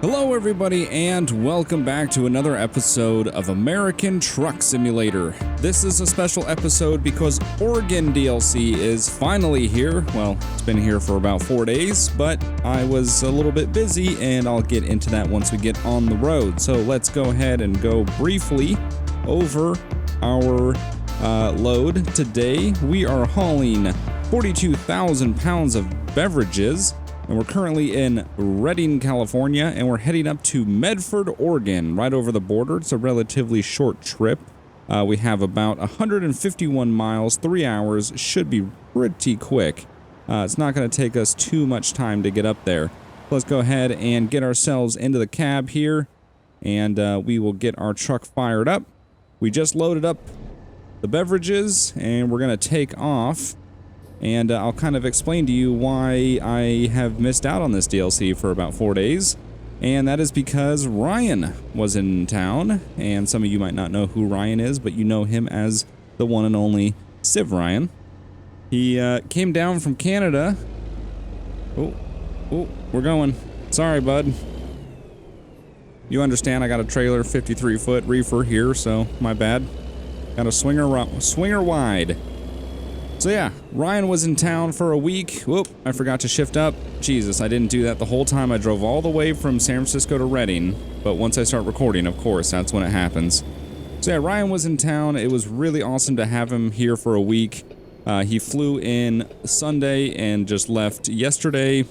Hello everybody and welcome back to another episode of American Truck Simulator. This is a special episode because Oregon DLC is finally here. Well, it's been here for about 4 days, but I was a little bit busy and I'll get into that once we get on the road. So let's go ahead and go briefly over our load. Today we are hauling 42,000 pounds of beverages. And we're currently in Redding, California, and we're heading up to Medford, Oregon, right over the border. It's a relatively short trip. We have about 151 miles, 3 hours, should be pretty quick. It's not going to take us too much time to get up there. Let's go ahead and get ourselves into the cab here, and we will get our truck fired up. We just loaded up the beverages, and we're going to take off. And I'll kind of explain to you why I have missed out on this DLC for about 4 days. And that is because Ryan was in town. And some of you might not know who Ryan is, but you know him as the one and only Civ Ryan. He came down from Canada. Oh, we're going. Sorry, bud. You understand I got a trailer 53-foot reefer here, so my bad. Got a swinger wide. So yeah, Ryan was in town for a week. Whoop, I forgot to shift up. Jesus, I didn't do that the whole time. I drove all the way from San Francisco to Redding. But once I start recording, of course, that's when it happens. So yeah, Ryan was in town. It was really awesome to have him here for a week. He flew in Sunday and just left yesterday.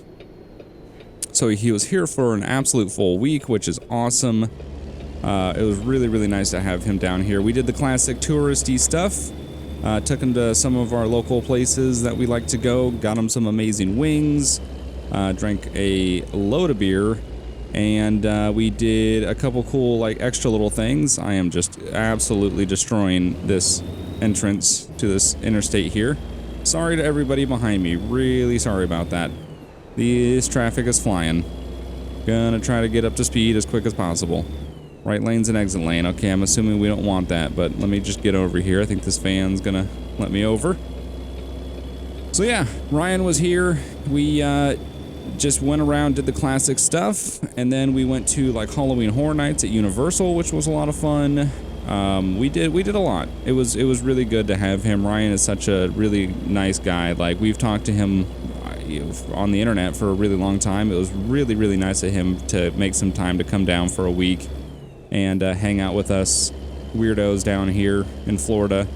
So he was here for an absolute full week, which is awesome. It was really, really nice to have him down here. We did the classic touristy stuff. Took him to some of our local places that we like to go, got him some amazing wings, drank a load of beer, and we did a couple cool, like, extra little things. I am just absolutely destroying this entrance to this interstate here. Sorry to everybody behind me, really sorry about that. This traffic is flying. Gonna try to get up to speed as quick as possible. Right lane's an exit lane. Okay, I'm assuming we don't want that, but let me just get over here. I think this van's gonna let me over. So yeah, Ryan was here. We just went around, did the classic stuff, and then we went to like Halloween Horror Nights at Universal, which was a lot of fun. We did a lot. It was really good to have him. Ryan is such a really nice guy. Like, we've talked to him on the internet for a really long time. It was really, really nice of him to make some time to come down for a week and hang out with us weirdos down here in Florida.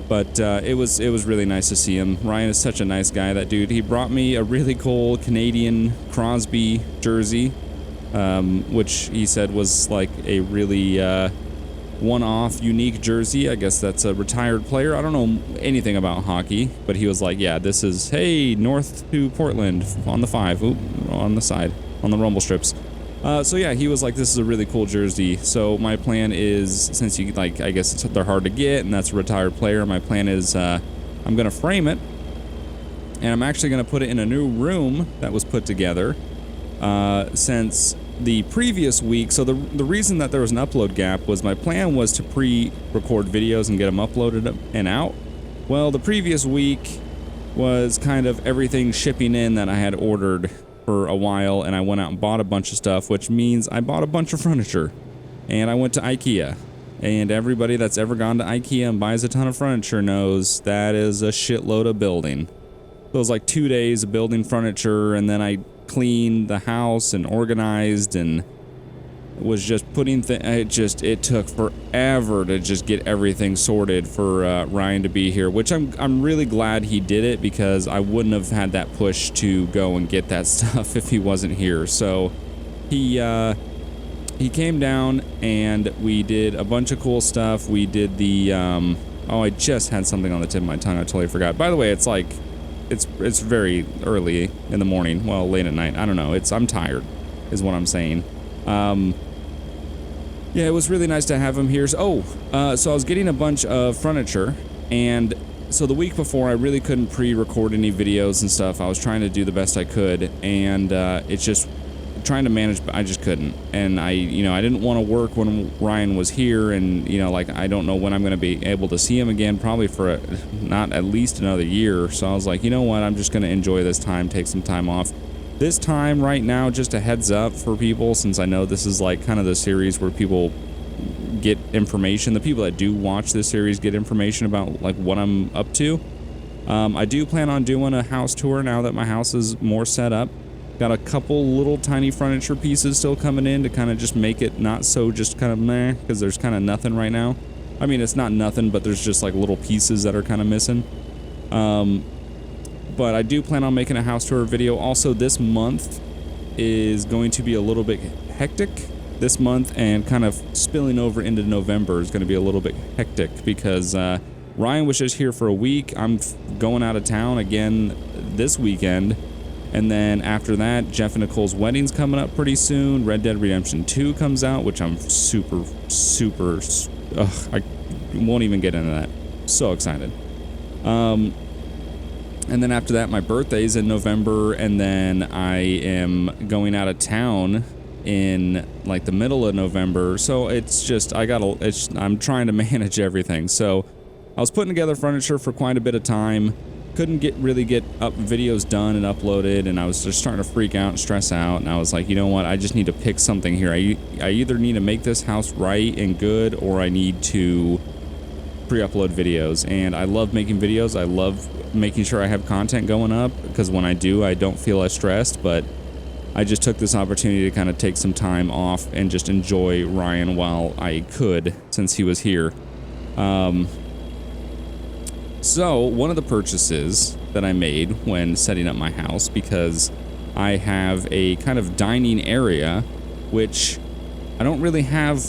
But it was really nice to see him. Ryan is such a nice guy, that dude. He brought me a really cool Canadian Crosby jersey, which he said was like a really one-off, unique jersey. I guess that's a retired player. I don't know anything about hockey, but he was like, yeah, this is, hey, north to Portland on the 5, on the side, on the rumble strips. So yeah, he was like, this is a really cool jersey. So my plan is, since you, like, I guess they're hard to get and that's a retired player, my plan is I'm gonna frame it, and I'm actually gonna put it in a new room that was put together since the previous week. So the reason that there was an upload gap was my plan was to pre-record videos and get them uploaded and out. Well, the previous week was kind of everything shipping in that I had ordered for a while, and I went out and bought a bunch of stuff, which means I bought a bunch of furniture, and I went to IKEA. And everybody that's ever gone to IKEA and buys a ton of furniture knows that is a shitload of building. It was like 2 days of building furniture, and then I cleaned the house and organized and was just putting it took forever to just get everything sorted for Ryan to be here, which I'm really glad he did it, because I wouldn't have had that push to go and get that stuff if he wasn't here. So he came down and we did a bunch of cool stuff. We did the I just had something on the tip of my tongue. I totally forgot. By the way, it's like it's very early in the morning, well, late at night. I don't know. I'm tired is what I'm saying. Yeah, it was really nice to have him here. So I was getting a bunch of furniture, and so the week before I really couldn't pre-record any videos and stuff. I was trying to do the best I could, and it's just trying to manage, but I just couldn't. And I didn't want to work when Ryan was here, and like, I don't know when I'm going to be able to see him again, probably for not at least another year. So I was like, you know what, I'm just going to enjoy this time, take some time off. This time right now, just a heads up for people, since I know this is like kind of the series where people get information. The people that do watch this series get information about like what I'm up to. I do plan on doing a house tour now that my house is more set up. Got a couple little tiny furniture pieces still coming in to kind of just make it not so just kind of meh, because there's kind of nothing right now. I mean, it's not nothing, but there's just like little pieces that are kind of missing. But I do plan on making a house tour video. Also, this month is going to be a little bit hectic. This month and kind of spilling over into November is going to be a little bit hectic because Ryan was just here for a week. I'm going out of town again this weekend. And then after that, Jeff and Nicole's wedding's coming up pretty soon. Red Dead Redemption 2 comes out, which I'm super, I won't even get into that. So excited. And then after that, my birthday's in November, and then I am going out of town in like the middle of November. So it's just, I'm trying to manage everything. So I was putting together furniture for quite a bit of time. Couldn't really get up videos done and uploaded, and I was just starting to freak out and stress out, and I was like, you know what, I just need to pick something here. I either need to make this house right and good, or I need to pre-upload videos. And I love making videos. I love making sure I have content going up, because when I do, I don't feel as stressed. But I just took this opportunity to kind of take some time off and just enjoy Ryan while I could, since he was here. So one of the purchases that I made when setting up my house, because I have a kind of dining area, which I don't really have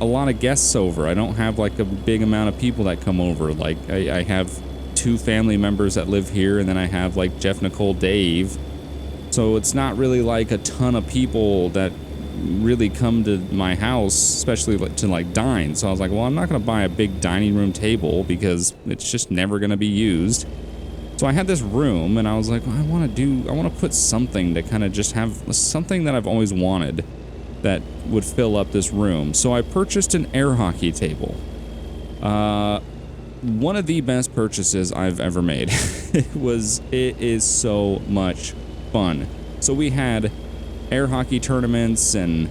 a lot of guests over. I don't have like a big amount of people that come over. Like I have 2 family members that live here, and then I have like Jeff, Nicole, Dave. So it's not really like a ton of people that really come to my house, especially to like dine. So I was like, well, I'm not going to buy a big dining room table because it's just never going to be used. So I had this room, and I was like, well, I want to put something to kind of just have something that I've always wanted that would fill up this room. So I purchased an air hockey table. One of the best purchases I've ever made. It is so much fun. So we had air hockey tournaments, and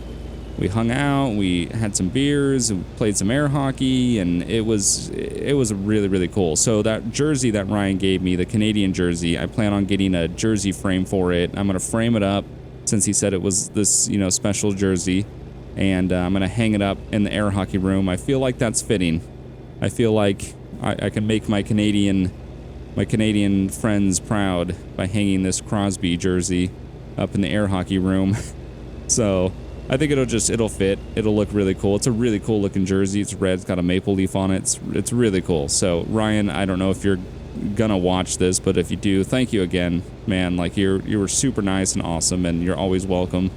we hung out, we had some beers, and played some air hockey, and it was really, really cool. So that jersey that Ryan gave me, the Canadian jersey, I plan on getting a jersey frame for it. I'm going to frame it up, since he said it was this, special jersey, and I'm going to hang it up in the air hockey room. I feel like that's fitting. I feel like I can make my Canadian friends proud by hanging this Crosby jersey up in the air hockey room. So I think it'll fit. It'll look really cool. It's a really cool looking jersey. It's red. It's got a maple leaf on it. It's really cool. So Ryan, I don't know if you're gonna watch this, but if you do, thank you again, man. Like you were super nice and awesome, and you're always welcome.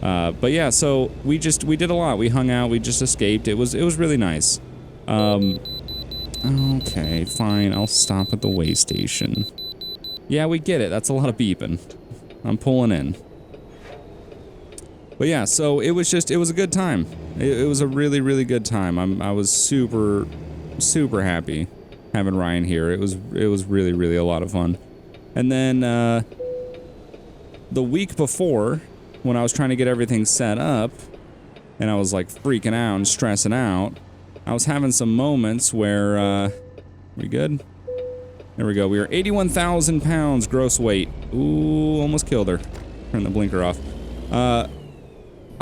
But yeah, so we did a lot. We hung out. We just escaped. It was really nice. Okay, fine. I'll stop at the way station. Yeah, we get it. That's a lot of beeping. I'm pulling in. But yeah, so it was a good time. It was a really, really good time. I was super, super happy having Ryan here. It was really, really a lot of fun. And then the week before, when I was trying to get everything set up, and I was like freaking out and stressing out, I was having some moments where, we good? There we go. We were 81,000 pounds gross weight. Ooh, almost killed her. Turn the blinker off. I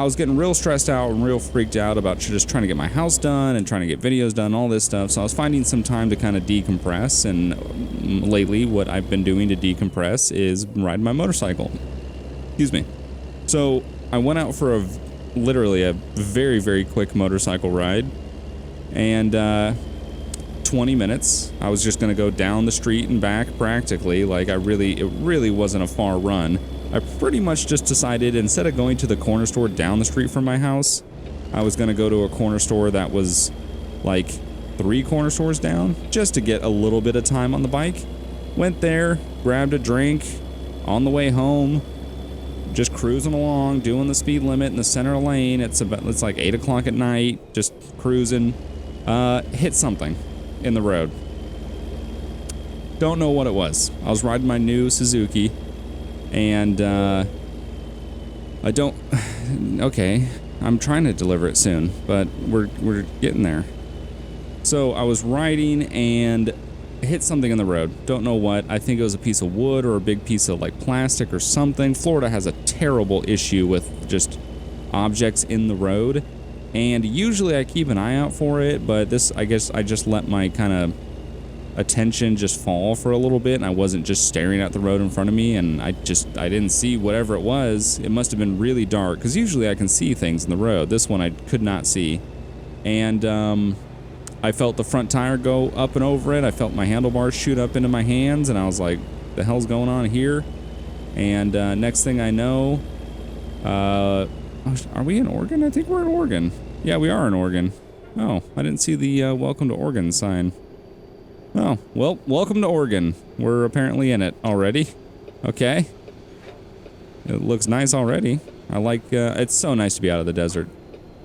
was getting real stressed out and real freaked out about just trying to get my house done and trying to get videos done, all this stuff. So I was finding some time to kind of decompress. And lately, what I've been doing to decompress is riding my motorcycle. Excuse me. So I went out for literally a very, very quick motorcycle ride. And, 20 minutes. I was just gonna go down the street and back practically. Like it really wasn't a far run. I pretty much just decided, instead of going to the corner store down the street from my house, I was gonna go to a corner store that was like 3 corner stores down, just to get a little bit of time on the bike. Went there, grabbed a drink, on the way home, just cruising along, doing the speed limit in the center lane. It's like 8 o'clock at night, just cruising. Hit something in the road. Don't know what it was. I was riding my new Suzuki, And I don't. Okay, I'm trying to deliver it soon, but we're getting there. So I was riding and hit something in the road. Don't know what. I think it was a piece of wood or a big piece of like plastic or something. Florida has a terrible issue with just objects in the road, and usually I keep an eye out for it, but this, I guess I just let my kind of attention just fall for a little bit, and I wasn't just staring at the road in front of me, and I didn't see whatever it was. It must have been really dark, because usually I can see things in the road. This one I could not see. And I felt the front tire go up and over it. I felt my handlebars shoot up into my hands, and I was like, the hell's going on here? And next thing I know, are we in Oregon? I think we're in Oregon. Yeah, we are in Oregon. Oh, I didn't see the welcome to Oregon sign. Oh, well, welcome to Oregon. We're apparently in it already. Okay. It looks nice already. I like, it's so nice to be out of the desert.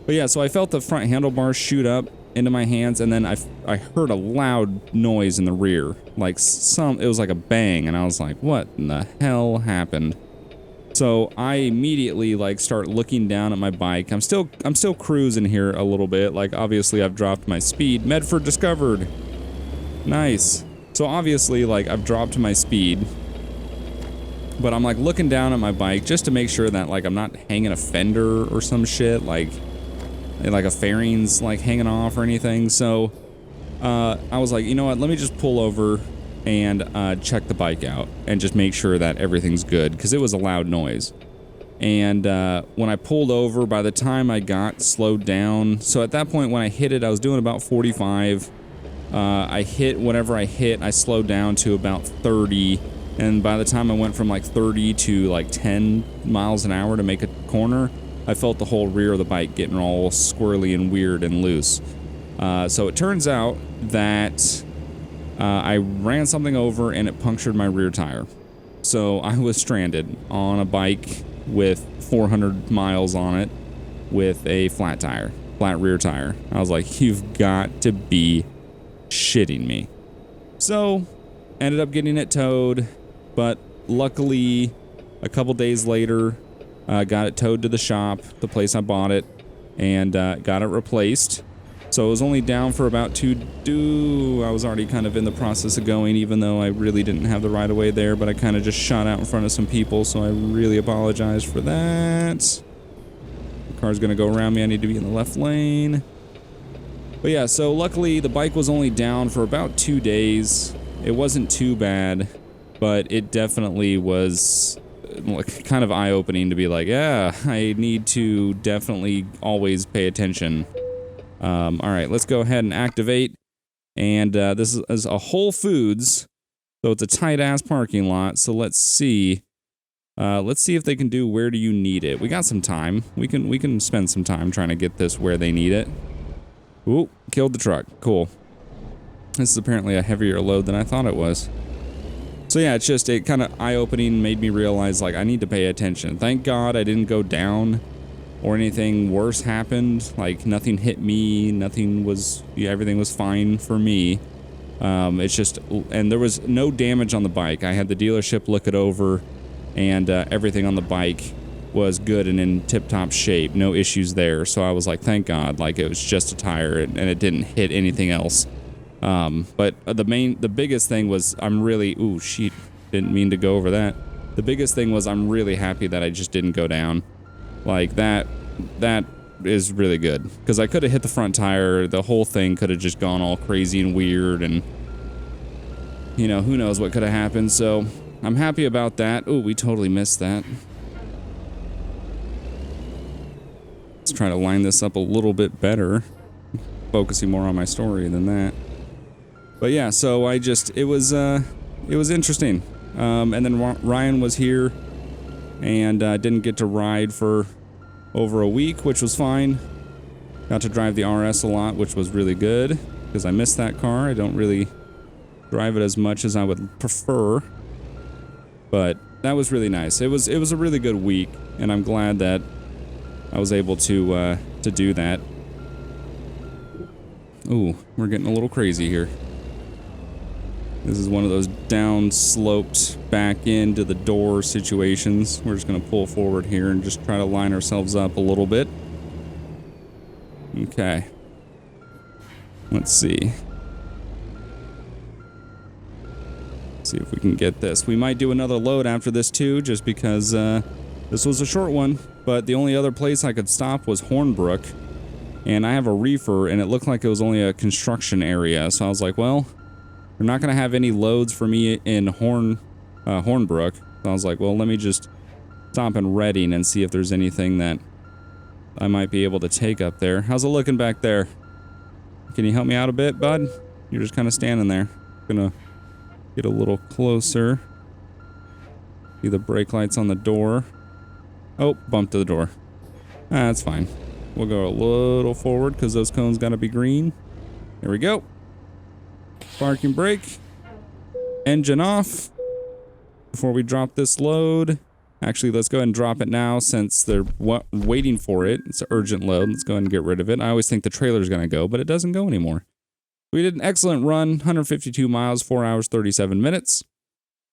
But yeah, so I felt the front handlebars shoot up into my hands, and then I heard a loud noise in the rear. Like it was like a bang, and I was like, what in the hell happened? So I immediately like start looking down at my bike. I'm still cruising here a little bit. Like obviously I've dropped my speed. Medford discovered. Nice. So obviously, like, I've dropped my speed, but I'm like looking down at my bike just to make sure that like I'm not hanging a fender or some shit, like a fairing's like hanging off or anything. So I was like, you know what, let me just pull over and check the bike out and just make sure that everything's good, because it was a loud noise. And when I pulled over, by the time I got slowed down, so at that point when I hit it, I was doing about 45. I hit whatever I hit, I slowed down to about 30, and by the time I went from like 30 to like 10 miles an hour to make a corner, I felt the whole rear of the bike getting all squirrely and weird and loose. So it turns out that I ran something over and it punctured my rear tire. So I was stranded on a bike with 400 miles on it with a flat rear tire. I was like, you've got to be shitting me. So ended up getting it towed, but luckily a couple days later got it towed to the shop, the place I bought it, and got it replaced. So it was only down for about 2 I was already kind of in the process of going, even though I really didn't have the right of way there, but I kind of just shot out in front of some people, so I really apologize for that. The car's gonna go around me. I need to be in the left lane. But yeah, so luckily the bike was only down for about 2 days. It wasn't too bad, but it definitely was like kind of eye-opening to be like, yeah, I need to definitely always pay attention. All right, let's go ahead and activate. And this is a Whole Foods, so it's a tight-ass parking lot. So let's see if they can do where do you need it. We got some time. We can spend some time trying to get this where they need it. Ooh, killed the truck. Cool. This is apparently a heavier load than I thought it was. So yeah, it kind of eye-opening, made me realize, like, I need to pay attention. Thank God I didn't go down or anything worse happened. Like, nothing hit me, everything was fine for me. And there was no damage on the bike. I had the dealership look it over, and everything on the bike was good and in tip-top shape. No issues there. So I was like, thank God, like it was just a tire and it didn't hit anything else. But the biggest thing was ooh, shit, didn't mean to go over that. The biggest thing was I'm really happy that I just didn't go down. Like that is really good, because I could have hit the front tire. The whole thing could have just gone all crazy and weird, and you know, who knows what could have happened. So I'm happy about that. Ooh, we totally missed that. Let's try to line this up a little bit better, focusing more on my story than that. But yeah, so it was interesting. And then Ryan was here, and didn't get to ride for over a week, which was fine. Got to drive the RS a lot, which was really good, because I missed that car. I don't really drive it as much as I would prefer, but that was really nice. It was a really good week, and I'm glad that I was able to do that. Ooh, we're getting a little crazy here. This is one of those down sloped back into the door situations. We're just going to pull forward here and just try to line ourselves up a little bit. Okay. Let's see. See if we can get this. We might do another load after this too, just because this was a short one, but the only other place I could stop was Hornbrook, and I have a reefer, and it looked like it was only a construction area, so I was like, well, they're not going to have any loads for me in Hornbrook, so I was like, well, let me just stop in Redding and see if there's anything that I might be able to take up there. How's it looking back there? Can you help me out a bit, bud? You're just kind of standing there. Gonna get a little closer. See the brake lights on the door. Oh, bump to the door. That's fine. We'll go a little forward because those cones gotta be green. There we go. Parking brake. Engine off. Before we drop this load. Actually, let's go ahead and drop it now since they're waiting for it. It's an urgent load. Let's go ahead and get rid of it. I always think the trailer's gonna go, but it doesn't go anymore. We did an excellent run, 152 miles, 4 hours, 37 minutes,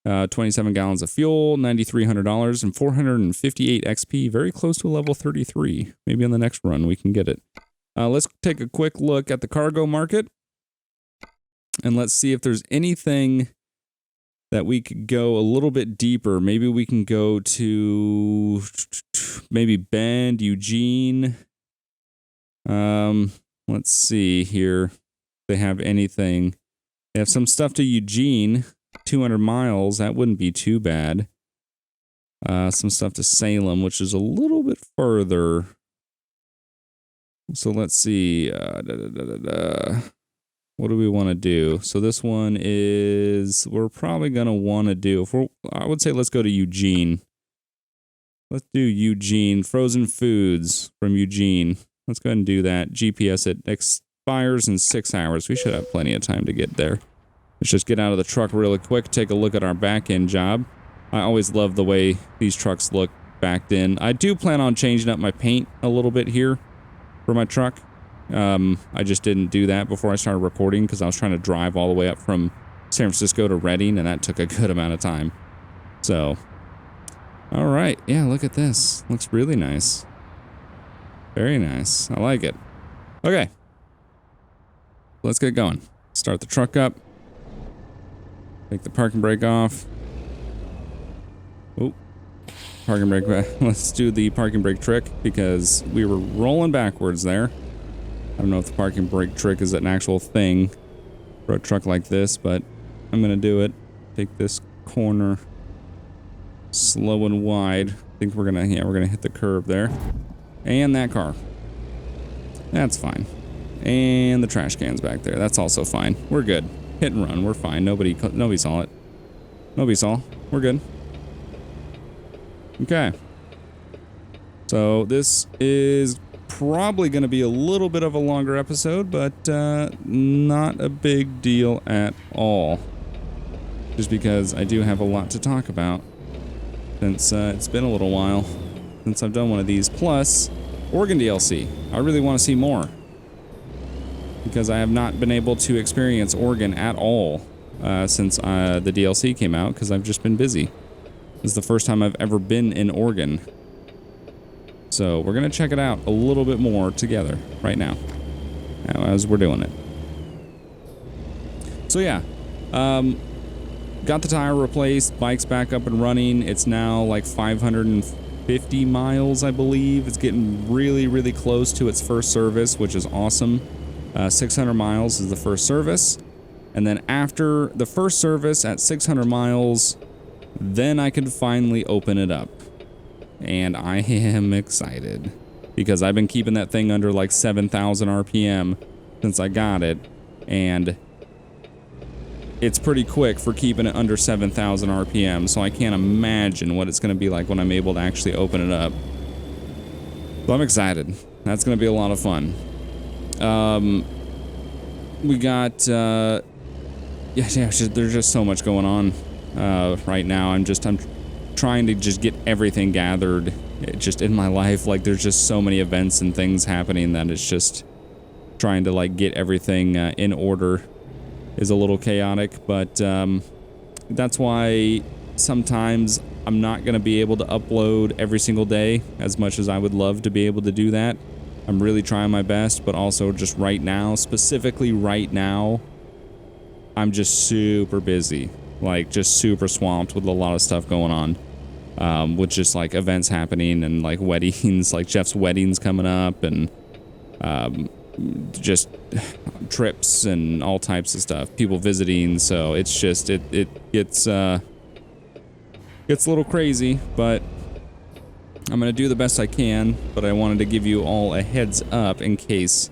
27 gallons of fuel, $9,300, and 458 XP, very close to a level 33. Maybe on the next run we can get it. Let's take a quick look at the cargo market, and let's see if there's anything that we could go a little bit deeper. Maybe we can go to maybe Bend, Eugene. Let's see here. They have anything. They have some stuff to Eugene, 200 miles. That wouldn't be too bad. Some stuff to Salem, which is a little bit further. So let's see. What do we want to do? So this one is, we're probably going to want to do, I would say let's go to Eugene. Let's do Eugene. Frozen foods from Eugene. Let's go ahead and do that. GPS it expires in 6 hours. We should have plenty of time to get there. Let's just get out of the truck really quick, take a look at our back end job. I always love the way these trucks look backed in. I do plan on changing up my paint a little bit here for my truck. I just didn't do that before I started recording because I was trying to drive all the way up from San Francisco to Redding, and that took a good amount of time. So, all right. Yeah, look at this. Looks really nice. Very nice. I like it. Okay. Let's get going. Start the truck up. Take the parking brake off. Oh, parking brake back. Let's do the parking brake trick because we were rolling backwards there. I don't know if the parking brake trick is an actual thing for a truck like this, but I'm gonna do it. Take this corner slow and wide. I think we're gonna hit the curb there. And that car. That's fine. And the trash can's back there. That's also fine. We're good. Hit and run. We're fine. Nobody saw it. Nobody saw. We're good. Okay. So this is probably going to be a little bit of a longer episode, but not a big deal at all. Just because I do have a lot to talk about since it's been a little while since I've done one of these. Plus, Oregon DLC. I really want to see more because I have not been able to experience Oregon at all since the DLC came out because I've just been busy. This is the first time I've ever been in Oregon. So we're going to check it out a little bit more together right now as we're doing it. So yeah, got the tire replaced, bike's back up and running. It's now like 550 miles, I believe. It's getting really, really close to its first service, which is awesome. 600 miles is the first service. And then after the first service at 600 miles, then I can finally open it up. And I am excited because I've been keeping that thing under like 7,000 RPM since I got it, and it's pretty quick for keeping it under 7,000 RPM, so I can't imagine what it's going to be like when I'm able to actually open it up. So I'm excited. That's going to be a lot of fun. We got there's just so much going on right now. I'm trying to just get everything gathered just in my life. Like there's just so many events and things happening that it's just trying to like get everything in order is a little chaotic, but That's why sometimes I'm not going to be able to upload every single day as much as I would love to be able to do that. I'm really trying my best, but also just right now, specifically right now, I'm just super busy. Like, just super swamped with a lot of stuff going on. With just, like, events happening and, like, weddings, like Jeff's wedding's coming up and just trips and all types of stuff. People visiting, so it's just, it gets a little crazy, but I'm going to do the best I can, but I wanted to give you all a heads up in case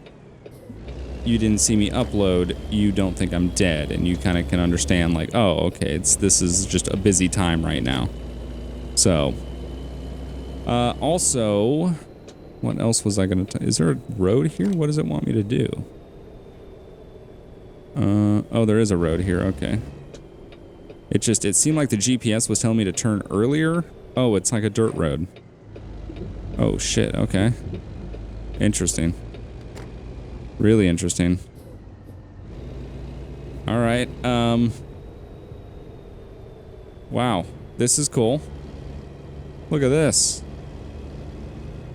you didn't see me upload, you don't think I'm dead, and you kind of can understand, like, oh, okay, this is just a busy time right now. So, also, what else was I going to is there a road here? What does it want me to do? Oh, there is a road here, okay. It seemed like the GPS was telling me to turn earlier. Oh, it's like a dirt road. Oh, shit, okay. Interesting. Really interesting. Alright, wow, this is cool. Look at this.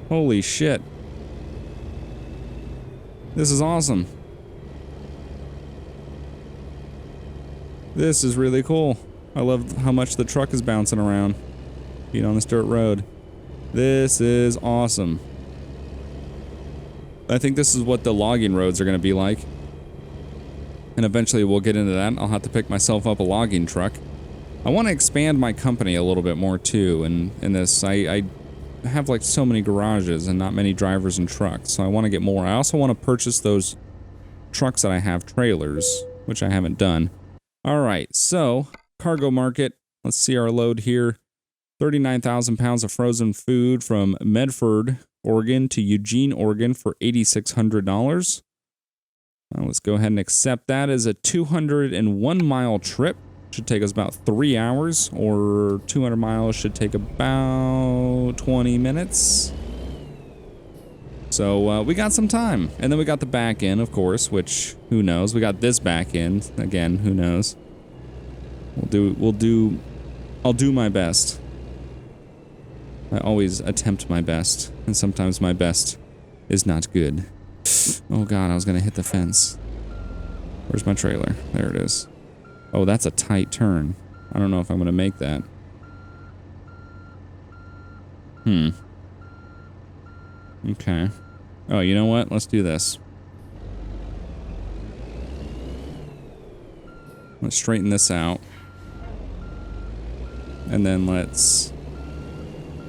Holy shit. This is awesome. This is really cool. I love how much the truck is bouncing around, being on this dirt road. This is awesome. I think this is what the logging roads are going to be like. And eventually we'll get into that. I'll have to pick myself up a logging truck. I want to expand my company a little bit more too. And in this, I have like so many garages and not many drivers and trucks. So I want to get more. I also want to purchase those trucks that I have, trailers, which I haven't done. All right, so cargo market. Let's see our load here. 39,000 pounds of frozen food from Medford, Oregon to Eugene, Oregon for $8,600. Let's go ahead and accept that as a 201-mile trip. Should take us about 3 hours, or 200 miles should take about 20 minutes. So we got some time. And then we got the back end, of course, which, who knows? We got this back end. Again, who knows? I'll do my best. I always attempt my best, and sometimes my best is not good. Oh god, I was gonna hit the fence. Where's my trailer? There it is. Oh, that's a tight turn. I don't know if I'm gonna make that. Okay. Oh, you know what? Let's do this. Let's straighten this out. And then let's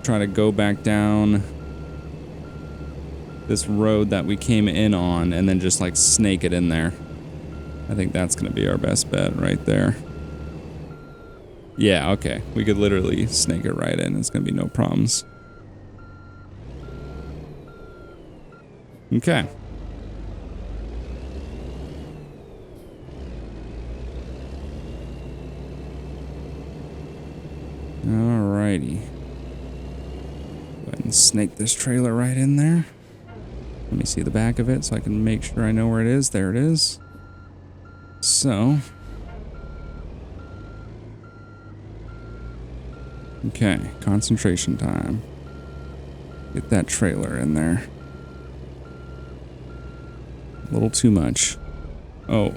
try to go back down this road that we came in on and then just like snake it in there. I think that's gonna be our best bet right there. Yeah, okay. We could literally snake it right in. It's gonna be no problems. Okay. Alrighty. Go ahead and snake this trailer right in there. Let me see the back of it so I can make sure I know where it is. There it is. So. Okay, concentration time. Get that trailer in there. A little too much. Oh.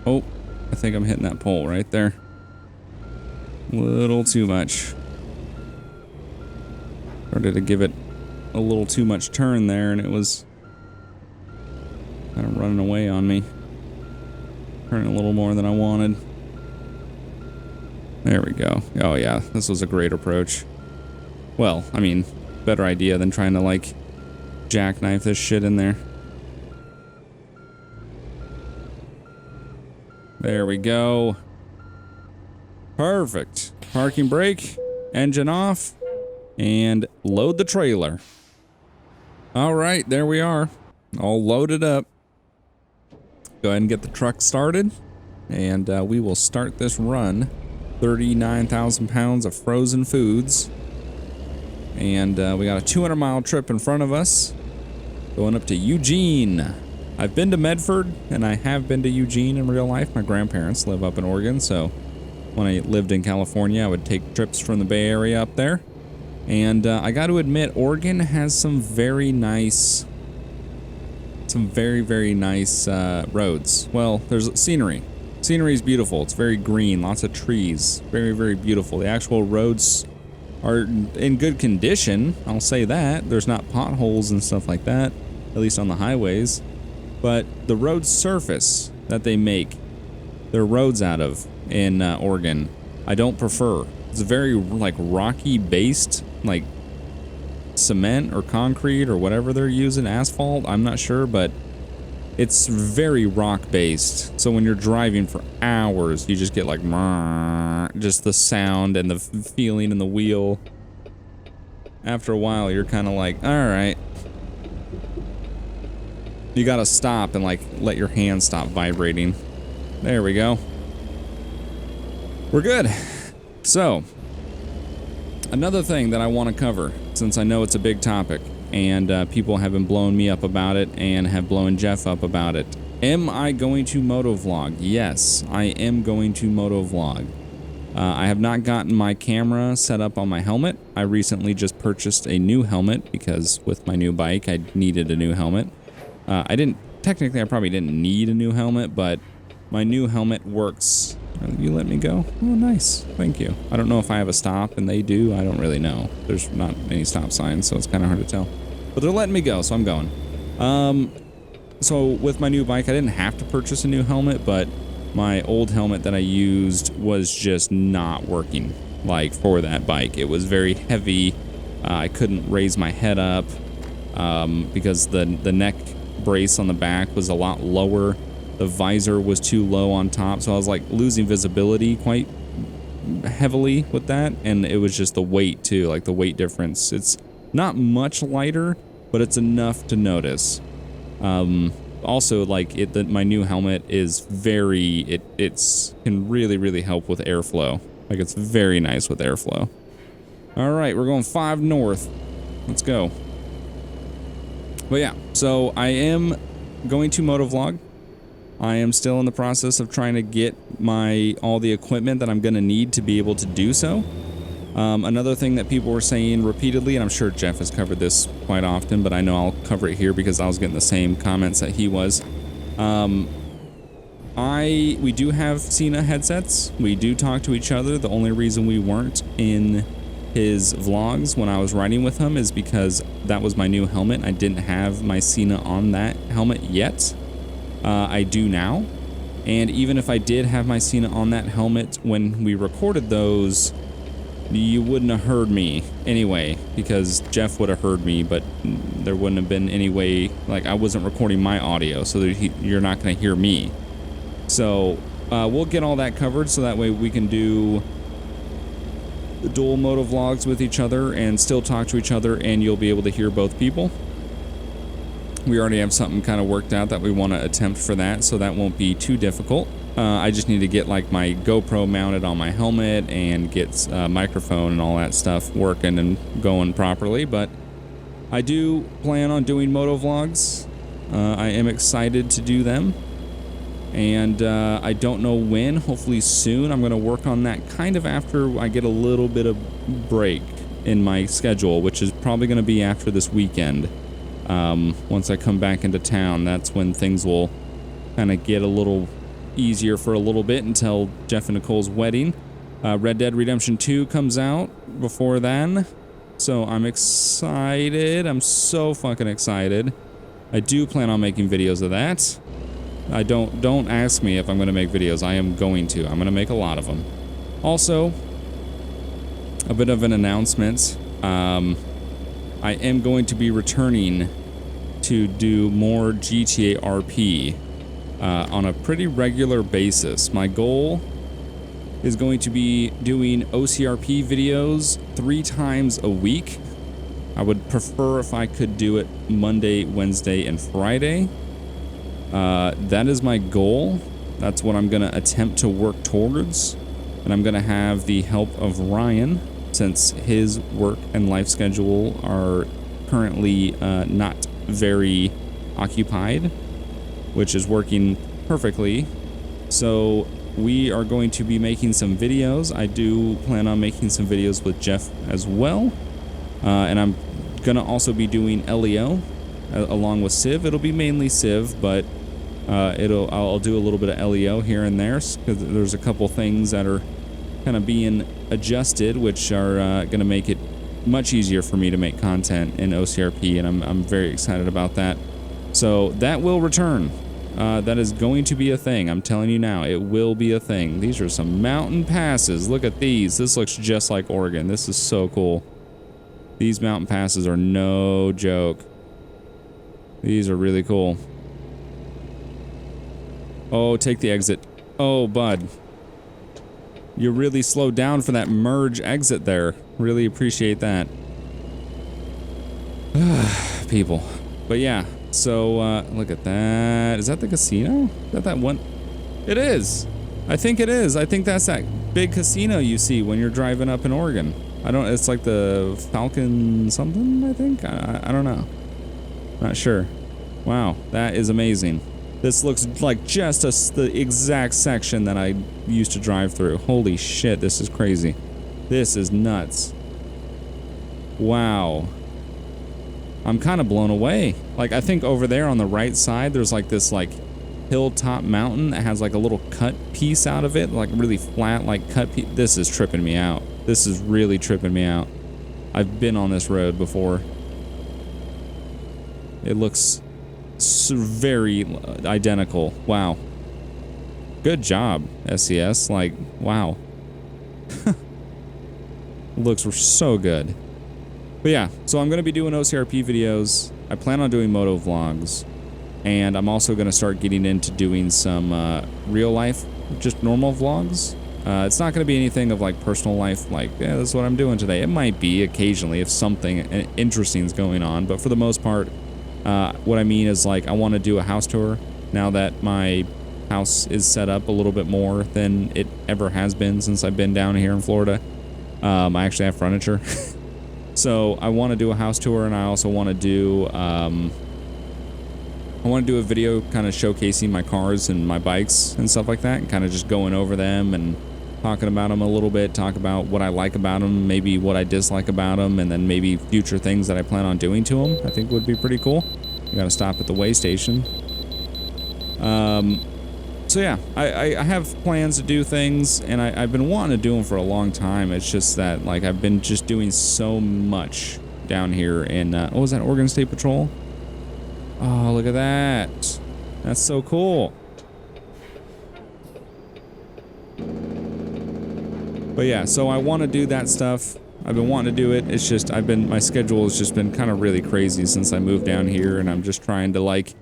I think I'm hitting that pole right there. A little too much. Started to give it a little too much turn there, and it was kind of running away on me. Turning a little more than I wanted. There we go. Oh yeah, this was a great approach. Well, I mean, better idea than trying to like jackknife this shit in there. There we go. Perfect. Parking brake, engine off, and load the trailer. All right, there we are. All loaded up. Go ahead and get the truck started, and we will start this run. 39,000 pounds of frozen foods. And we got a 200-mile trip in front of us, going up to Eugene. I've been to Medford, and I have been to Eugene in real life. My grandparents live up in Oregon, so when I lived in California. I would take trips from the Bay Area up there. And I got to admit, Oregon has some very nice, very nice roads. Well, there's scenery. Scenery is beautiful. It's very green, lots of trees, very beautiful. The actual roads are in good condition, I'll say that. There's not potholes and stuff like that, at least on the highways. But the road surface that they make their roads out of in Oregon, I don't prefer. It's very like rocky based, like cement or concrete or whatever they're using, asphalt, I'm not sure, but it's very rock based. So when you're driving for hours, you just get like just the sound and the feeling in the wheel. After a while, you're kind of like, all right. You gotta stop and like let your hands stop vibrating. There we go. We're good. So, another thing that I want to cover, since I know it's a big topic, and people have been blowing me up about it and have blown Jeff up about it. Am I going to motovlog? Yes, I am going to motovlog. I have not gotten my camera set up on my helmet. I recently just purchased a new helmet because with my new bike, I needed a new helmet. Technically, I probably didn't need a new helmet, but my new helmet works. You let me go? Oh, nice. Thank you. I don't know if I have a stop, and they do. I don't really know. There's not any stop signs, so it's kind of hard to tell. But they're letting me go, so I'm going. So with my new bike, I didn't have to purchase a new helmet, but my old helmet that I used was just not working, like, for that bike. It was very heavy. I couldn't raise my head up because the neck brace on the back was a lot lower. The visor was too low on top, so I was like losing visibility quite heavily with that, and it was just the weight too, like the weight difference. It's not much lighter, but it's enough to notice. Also, like my new helmet is it's can really help with airflow. Like it's very nice with airflow. All right, we're going 5 north. Let's go. But yeah, so I am going to motovlog. I am still in the process of trying to get all the equipment that I'm going to need to be able to do so. Another thing that people were saying repeatedly, and I'm sure Jeff has covered this quite often, but I know I'll cover it here because I was getting the same comments that he was. We do have Sena headsets. We do talk to each other. The only reason we weren't in his vlogs when I was riding with him is because that was my new helmet. I didn't have my Sena on that helmet yet. I do now, and even if I did have my Sena on that helmet when we recorded those, you wouldn't have heard me anyway, because Jeff would have heard me, but there wouldn't have been any way, like I wasn't recording my audio, so you're not going to hear me. So we'll get all that covered, so that way we can do the dual motovlogs with each other and still talk to each other, and you'll be able to hear both people. We already have something kind of worked out that we want to attempt for that, so that won't be too difficult. I just need to get like my GoPro mounted on my helmet and get a microphone and all that stuff working and going properly, but I do plan on doing motovlogs. I am excited to do them, and I don't know when, hopefully soon. I'm going to work on that kind of after I get a little bit of break in my schedule, which is probably going to be after this weekend. Once I come back into town, that's when things will kind of get a little easier for a little bit until Jeff and Nicole's wedding. Red Dead Redemption 2 comes out before then, so I'm excited. I'm so fucking excited. I do plan on making videos of that. Don't ask me if I'm going to make videos. I am going to. I'm going to make a lot of them. Also, a bit of an announcement. I am going to be returning to do more GTA RP on a pretty regular basis. My goal is going to be doing OCRP videos 3 times a week. I would prefer if I could do it Monday, Wednesday, and Friday. That is my goal. That's what I'm going to attempt to work towards. And I'm going to have the help of Ryan, since his work and life schedule are currently not very occupied, which is working perfectly. So we are going to be making some videos. I do plan on making some videos with Jeff as well. And I'm going to also be doing LEO along with Civ. It'll be mainly Civ, but I'll do a little bit of LEO here and there because there's a couple things that are kind of being adjusted, which are going to make it much easier for me to make content in OCRP, and I'm very excited about that. So that will return. That is going to be a thing. I'm telling you now, it will be a thing. These are some mountain passes. Look at these. This looks just like Oregon. This is so cool. These mountain passes are no joke. These are really cool. Oh, take the exit. Oh, bud. You really slowed down for that merge exit there. Really appreciate that. People. But yeah, so look at that. Is that the casino? Is that one? It is. I think it is. I think that's that big casino you see when you're driving up in Oregon. It's like the Falcon something, I think? I don't know. Not sure. Wow, that is amazing. This looks like just the exact section that I used to drive through. Holy shit, this is crazy. This is nuts. Wow. I'm kind of blown away. Like, I think over there on the right side, there's like this like hilltop mountain that has like a little cut piece out of it, like really flat, like cut piece. This is tripping me out. This is really tripping me out. I've been on this road before. It looks very identical. Wow. Good job, SCS. Like, wow. Looks so good. But yeah, so I'm going to be doing OCRP videos. I plan on doing moto vlogs. And I'm also going to start getting into doing some real life, just normal vlogs. It's not going to be anything of like personal life, like, yeah, this is what I'm doing today. It might be occasionally if something interesting is going on. But for the most part, what I mean is like I want to do a house tour now that my house is set up a little bit more than it ever has been since I've been down here in Florida. I actually have furniture. So I want to do a house tour, and I also want to do a video kind of showcasing my cars and my bikes and stuff like that, and kind of just going over them and talking about them a little bit, talk about what I like about them, maybe what I dislike about them, and then maybe future things that I plan on doing to them. I think would be pretty cool. I gotta stop at the way station. So yeah, I have plans to do things, and I've been wanting to do them for a long time. It's just that like I've been just doing so much down here in what was that, Oregon State Patrol? Oh, look at that. That's so cool. But yeah, so I want to do that stuff. I've been wanting to do it. It's just my schedule has just been kind of really crazy since I moved down here, and I'm just trying to like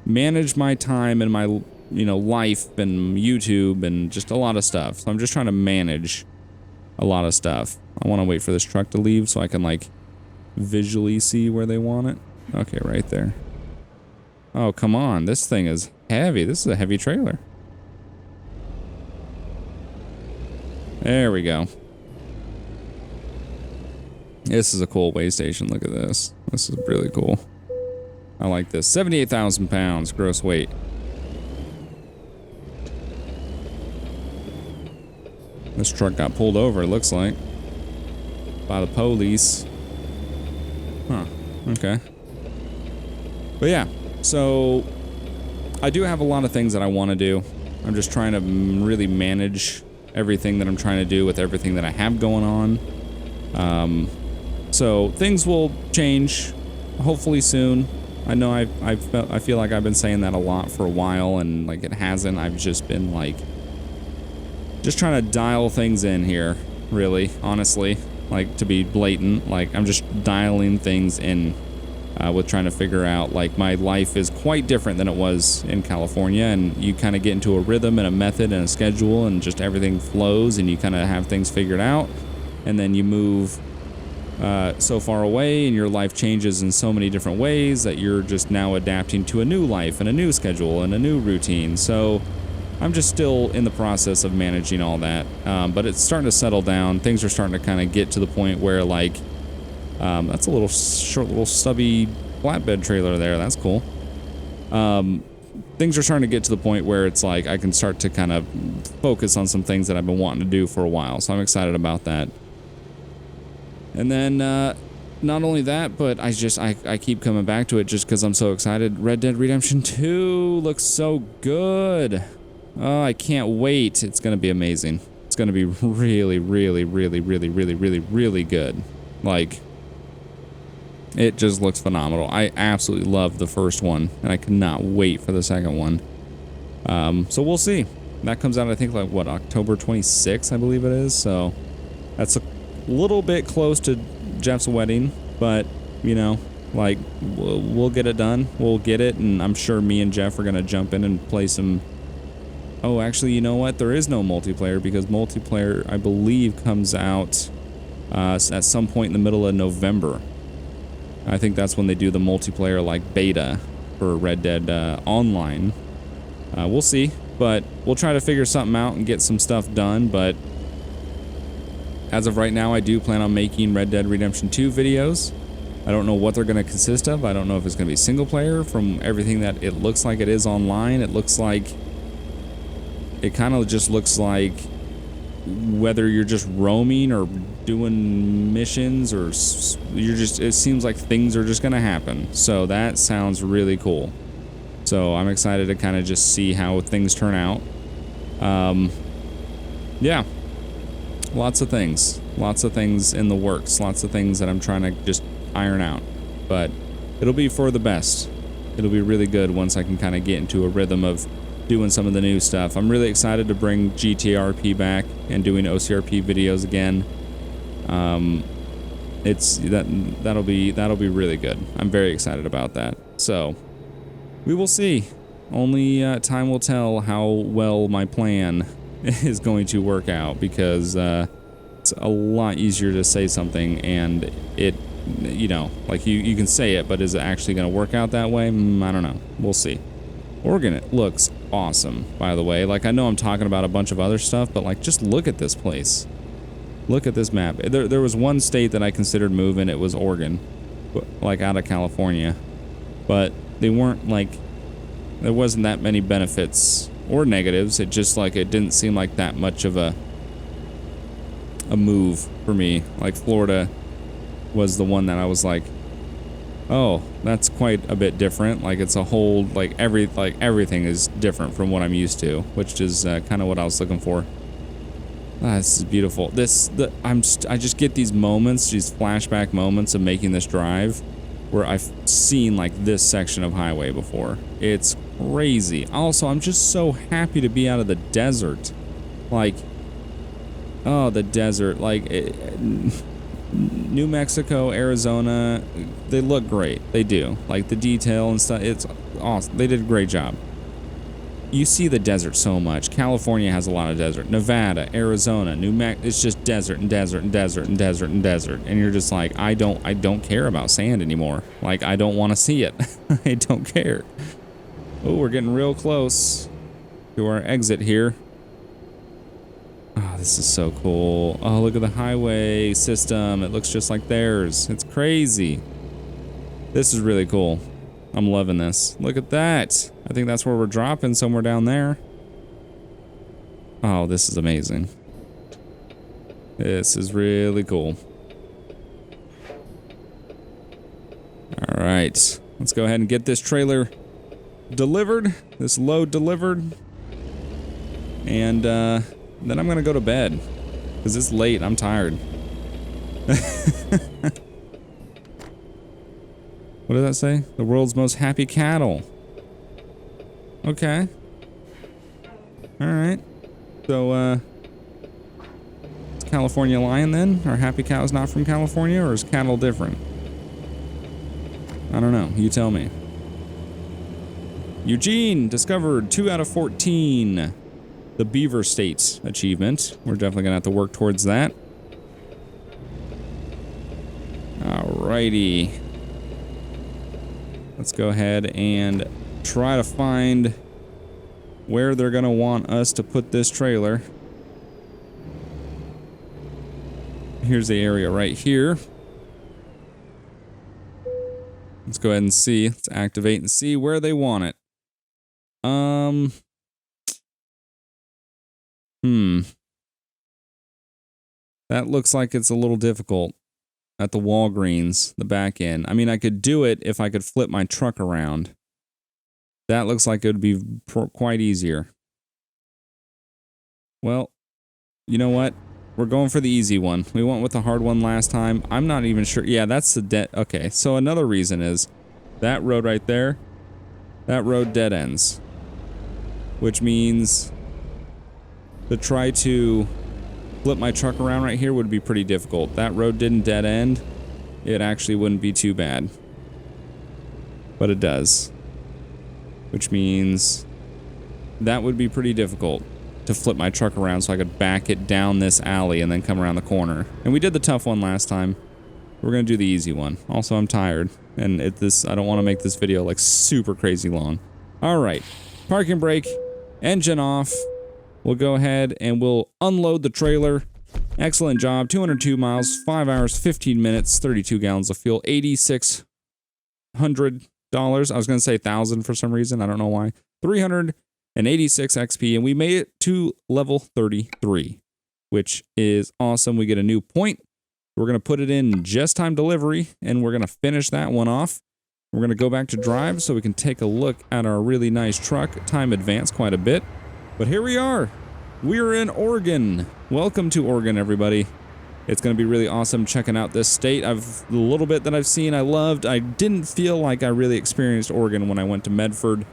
manage my time and my life and YouTube and just a lot of stuff. So I'm just trying to manage a lot of stuff. I want to wait for this truck to leave so I can like visually see where they want it. Okay, right there. Oh, come on. This thing is heavy. This is a heavy trailer. There we go. This is a cool way station. Look at this. This is really cool. I like this. 78,000 pounds gross weight. This truck got pulled over, it looks like, by the police. Huh. Okay. But yeah, so I do have a lot of things that I want to do. I'm just trying to really manage everything that I'm trying to do with everything that I have going on. So things will change, hopefully soon. I know I feel like I've been saying that a lot for a while, and like it hasn't. I've just been like just trying to dial things in here, really, honestly. Like, to be blatant, like I'm just dialing things in with trying to figure out, like, my life is quite different than it was in California, and you kind of get into a rhythm and a method and a schedule, and just everything flows, and you kind of have things figured out, and then you move so far away, and your life changes in so many different ways that you're just now adapting to a new life and a new schedule and a new routine. So I'm just still in the process of managing all that, but it's starting to settle down. Things are starting to kind of get to the point where, like, that's a little short, little stubby flatbed trailer there. That's cool. things are starting to get to the point where it's like I can start to kind of focus on some things that I've been wanting to do for a while. So I'm excited about that. And then not only that, but I keep coming back to it just because I'm so excited. Red Dead Redemption 2 looks so good. Oh, I can't wait. It's going to be amazing. It's going to be really, really, really, really, really, really, really good. Like, it just looks phenomenal. I absolutely love the first one, and I cannot wait for the second one. So we'll see. That comes out, I think, like, what, October 26th, I believe it is. So that's a little bit close to Jeff's wedding, but, you know, like, we'll get it done. We'll get it, and I'm sure me and Jeff are going to jump in and play some... Oh, actually, you know what? There is no multiplayer, because multiplayer, I believe, comes out at some point in the middle of November. I think that's when they do the multiplayer, like, beta for Red Dead Online. We'll see, but we'll try to figure something out and get some stuff done, but as of right now, I do plan on making Red Dead Redemption 2 videos. I don't know what they're going to consist of. I don't know if it's going to be single player. From everything that it looks like it is online, it looks like... It kind of just looks like whether you're just roaming or doing missions or you're just... It seems like things are just going to happen. So that sounds really cool. So I'm excited to kind of just see how things turn out. Yeah. Lots of things in the works, lots of things that I'm trying to just iron out, but it'll be for the best. It'll be really good once I can kind of get into a rhythm of doing some of the new stuff. I'm really excited to bring GTRP back and doing OCRP videos again. That'll be really good. I'm very excited about that. So we will see. Only time will tell how well my plan is going to work out, because it's a lot easier to say something and it, you know, like you can say it, but is it actually going to work out that way? I don't know. We'll see. Oregon, it looks awesome, by the way. Like, I know I'm talking about a bunch of other stuff, but like, just look at this place. Look at this map. There was one state that I considered moving. It was Oregon, like out of California, but they weren't like, there wasn't that many benefits or negatives. It just, like, it didn't seem like that much of a move for me. Like, Florida was the one that I was like, oh, that's quite a bit different. Like, it's a whole, like everything is different from what I'm used to, which is kind of what I was looking for. This is beautiful. I just get these moments, these flashback moments of making this drive where I've seen like this section of highway before. It's crazy. Also, I'm just so happy to be out of the desert. Like, oh, the desert. Like, New Mexico, Arizona, they look great. They do. Like, the detail and stuff, it's awesome. They did a great job. You see the desert so much. California has a lot of desert. Nevada, Arizona, New Mexico, it's just desert and desert and desert and desert and desert. And you're just like, I don't care about sand anymore. Like, I don't want to see it. I don't care. Oh, we're getting real close to our exit here. Oh, this is so cool. Oh, look at the highway system. It looks just like theirs. It's crazy. This is really cool. I'm loving this. Look at that. I think that's where we're dropping, somewhere down there. Oh, this is amazing. This is really cool. All right. Let's go ahead and get this trailer delivered. This load delivered. And then I'm going to go to bed. Because it's late. I'm tired. What does that say? The world's most happy cattle. Okay. Alright. So, is California lying then? Are happy cows not from California, or is cattle different? I don't know. You tell me. Eugene discovered 2 out of 14. The Beaver State achievement. We're definitely gonna have to work towards that. Alrighty. Let's go ahead and try to find where they're gonna want us to put this trailer. Here's the area right here. Let's go ahead and see. Let's activate and see where they want it. That looks like it's a little difficult at the Walgreens, the back end. I mean, I could do it if I could flip my truck around. That looks like it would be quite easier. Well, you know what? We're going for the easy one. We went with the hard one last time. I'm not even sure. Yeah, that's the dead. Okay, so another reason is that road right there, that road dead ends. Which means to try to flip my truck around right here would be pretty difficult. That road didn't dead end. It actually wouldn't be too bad. But it does. Which means that would be pretty difficult to flip my truck around so I could back it down this alley and then come around the corner. And we did the tough one last time. We're gonna do the easy one. Also, I'm tired, and I don't want to make this video like super crazy long. All right, parking brake, engine off. We'll go ahead and we'll unload the trailer. Excellent job. 202 miles, 5 hours, 15 minutes, 32 gallons of fuel, $8,600. I was gonna say 1,000 for some reason. I don't know why. 386 XP, and we made it to level 33, which is awesome. We get a new point. We're going to put it in just time delivery, and we're going to finish that one off. We're going to go back to drive so we can take a look at our really nice truck. Time advanced quite a bit, but here we are. We're in Oregon. Welcome to Oregon, everybody. It's going to be really awesome checking out this state. The little bit that I've seen, I loved. I didn't feel like I really experienced Oregon when I went to Medford.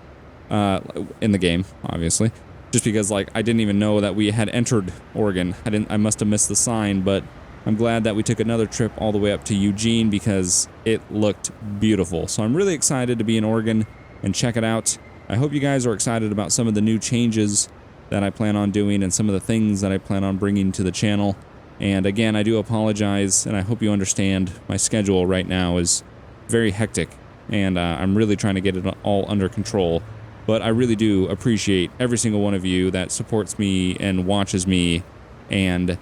In the game, obviously, just because like I didn't even know that we had entered Oregon. I must have missed the sign, but I'm glad that we took another trip all the way up to Eugene because it looked beautiful. So I'm really excited to be in Oregon and check it out. I hope you guys are excited about some of the new changes that I plan on doing and some of the things that I plan on bringing to the channel. And again, I do apologize, and I hope you understand my schedule right now is very hectic, and I'm really trying to get it all under control. But I really do appreciate every single one of you that supports me and watches me and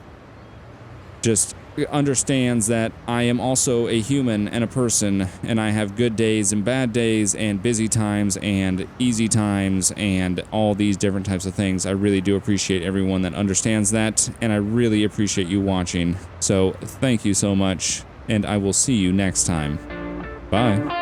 just understands that I am also a human and a person, and I have good days and bad days and busy times and easy times and all these different types of things. I really do appreciate everyone that understands that, and I really appreciate you watching. So thank you so much, and I will see you next time. Bye.